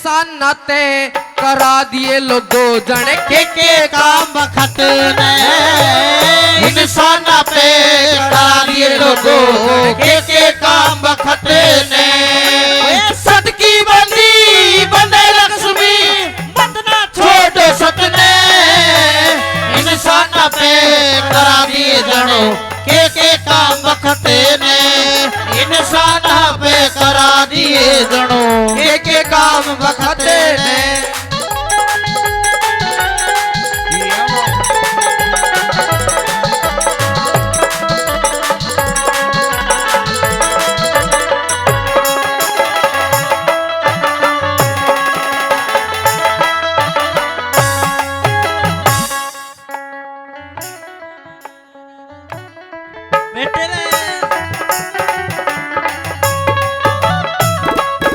इंसान नाते करा दिए लोगों जन के काम बखत ने इंसान पे करा दिए लोगों के काम बखत ने सत की बंदी बंदे लक्ष्मी मत ना छोड़ सतने इंसान पे करा दिए जनो के काम बखत ने इंसान पे करा दिए जनो के काम बखत ने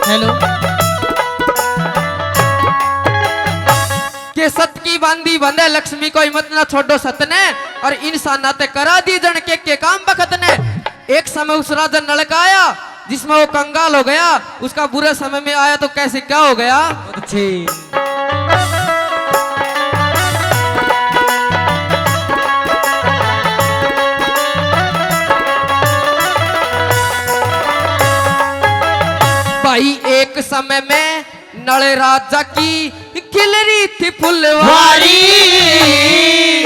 हेलो के सत की बांधी बंदे लक्ष्मी को हिम्मत ना छोड़ो सतने और इंसान नाते करा दी जन के काम बखत ने। एक समय उस राजा नलका आया जिसमें वो कंगाल हो गया, उसका बुरे समय में आया तो कैसे क्या हो गया। अच्छी भाई एक समय में नल राजा की खिल रही थी फुलवारी,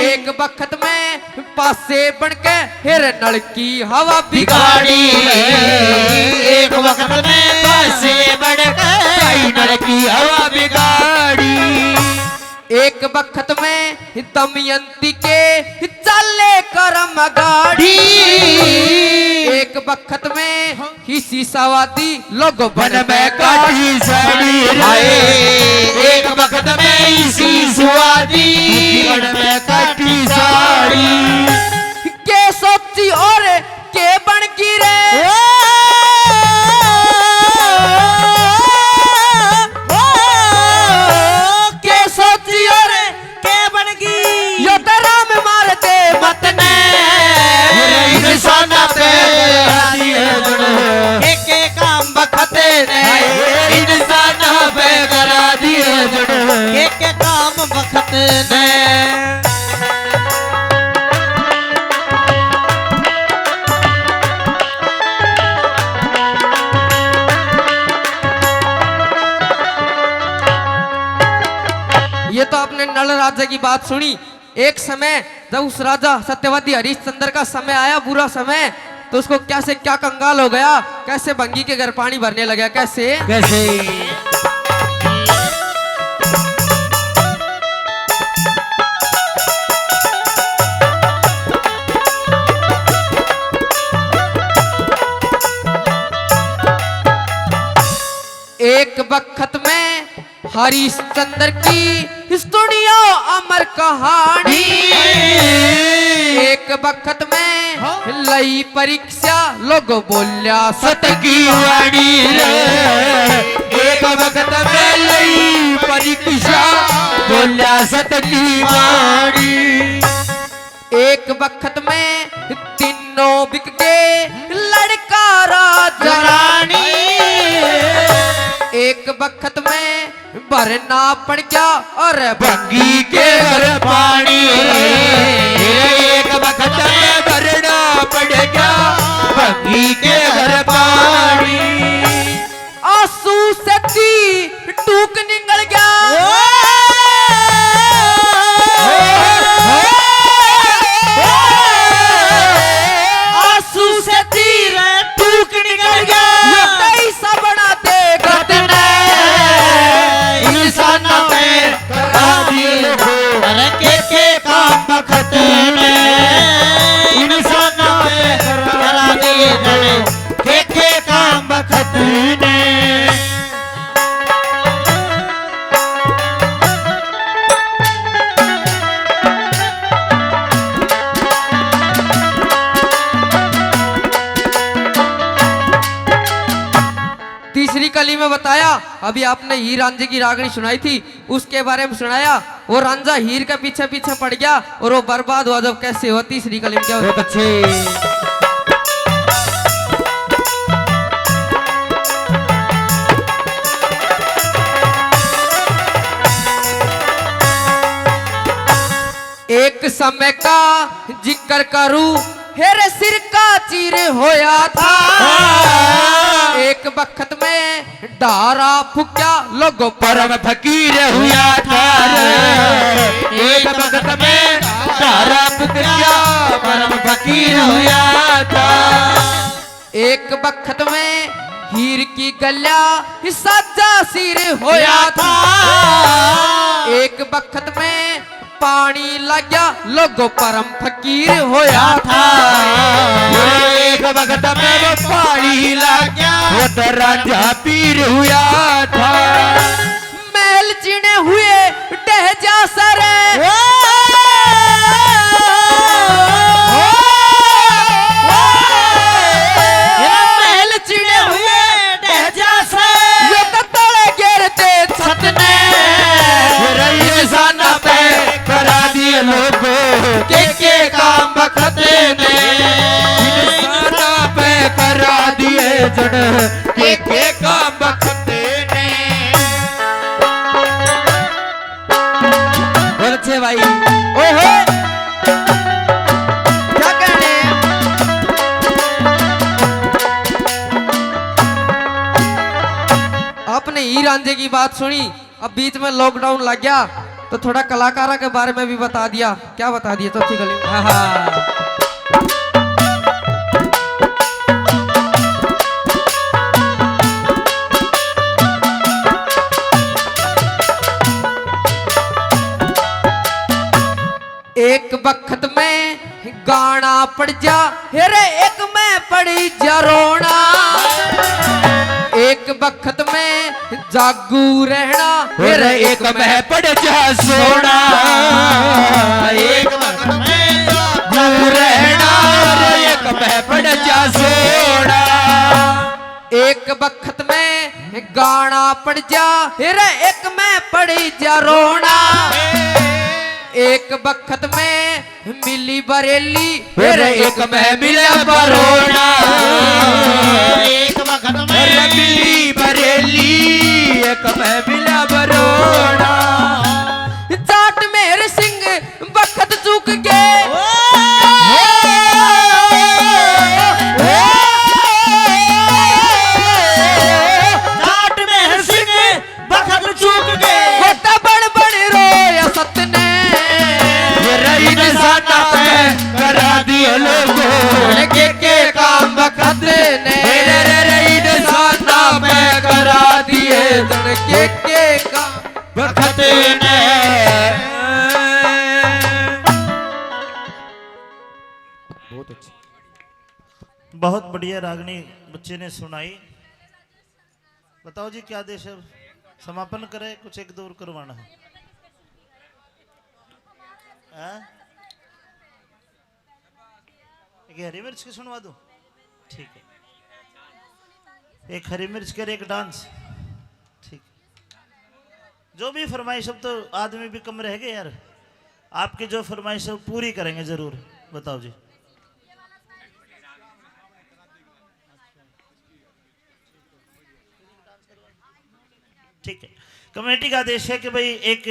एक बखत में पासे बनके फिर नल की हवा बिगाड़ी, एक वक्त में पासे बनके नल की हवा बिगाड़ी, एक बखत में दमयंती के चले करम गाड़ी, एक बखत में ही सीसावादी लोग बन में काटी साड़ी आए, एक वक्त में इसी सुवादी बन में काटी साड़ी के सोची और के बन की रे के सोची और के बन गई यो तेरा में मारते मत ने इंसान पे के काम बखते ने इंसान पे करा दिए के काम बखते ने। ये तो आपने नल राजा की बात सुनी। एक समय जब उस राजा सत्यवती हरिश्चंद्र का समय आया बुरा समय, तो उसको कैसे क्या कंगाल हो गया, कैसे भंगी के घर पानी भरने लगा, कैसे कैसे एक बखत में हरिश्चंद्र की सुनियो अमर कहानी, एक बखत में लई परीक्षा लोग बोलिया सत की वाणी रे, एक वक्त में लई परीक्षा बोलिया सत की वाणी, एक बखत में तीनों बिक के लड़का राजा रानी, एक बखत में भरना पड़ गया और भंगी के घर पानी, एक वक्त में भरना पड़ गया भंगी के घर पानी, आंसू से टूक निकल गया, आंसू से तीर टूक निकल गया, कैसा बना दे इंसान पे करा दिए अरे के काम बखत ने इंसान पे करा दिए के काम बखत ने। तीसरी कली में बताया, अभी आपने हीर रांझे की रागनी सुनाई थी, उसके बारे में सुनाया। वो रांझा हीर के पीछे पीछे पड़ गया और वो बर्बाद हुआ जब कैसे हुआ। तीसरी कली में क्या बहुत अच्छे एक समय का जिक्र करूं हेरे सिर का चीर होया था। एक बखत में डारा फुक्या लोगों परम फकीर हुआ था। एक वक्त में डारा फुकिया परम फकीर हुआ था। एक बखत में हीर की गल्या साजा सिर होया था। एक बखत में पानी लग्या लोगों परम फकीर होया था। एक वक्त में वो पानी लग गया वो तो राजा पीर हुआ था। महल चिने हुए डह जा सरे महल चिने हुए डह जा सरे ये तो तले गिरते छत ने इंसान पे करा दिए लोगों के काम बखते ने। इंसान पे करा दिए जड़ के काम बखते ने। बहुत अच्छे भाई। ओहो क्या कहने। आपने हीर रांझे की बात सुनी, अब बीच में लॉकडाउन लग गया तो थोड़ा कलाकारों के बारे में भी बता दिया। क्या बता दिया चौथी गली में? एक बखत में गाना पड़ जा हेरे एक में पड़ी जा रोना। एक बखत में जागू रहना फिर एक में पड़ जा सोना। एक वक्त में जागू रहना एक में पड़ जा सोना। एक बखत में गाना पड़ जा हेरे एक में पड़ी जा रोना। एक बखत में मिली बरेली फिर एक में मिला बरोना। एक वक्त में मिली बरेली एक में मिला बरोना। जाट मेरे सिंह बखत चूक गए जाट में सिंह बखत चूक गए होता बड़ बड़ रोया सतने इंसाना पे करा दिए लोगों के काम बखते ने। इंसाना पे करा दिए के काम बखते ने। बहुत अच्छी। बहुत बढ़िया रागनी बच्चे ने सुनाई। बताओ जी क्या देश है, समापन करें कुछ एक दो करवाना है? एक हरी मिर्च की सुनवा दूं? ठीक है, एक हरी मिर्च कर एक डांस। ठीक, जो भी फरमाइश, अब तो आदमी भी कम रह गए यार। आपकी जो फरमाइश है पूरी करेंगे जरूर। बताओ जी। ठीक है, कमेटी का आदेश है कि भाई एक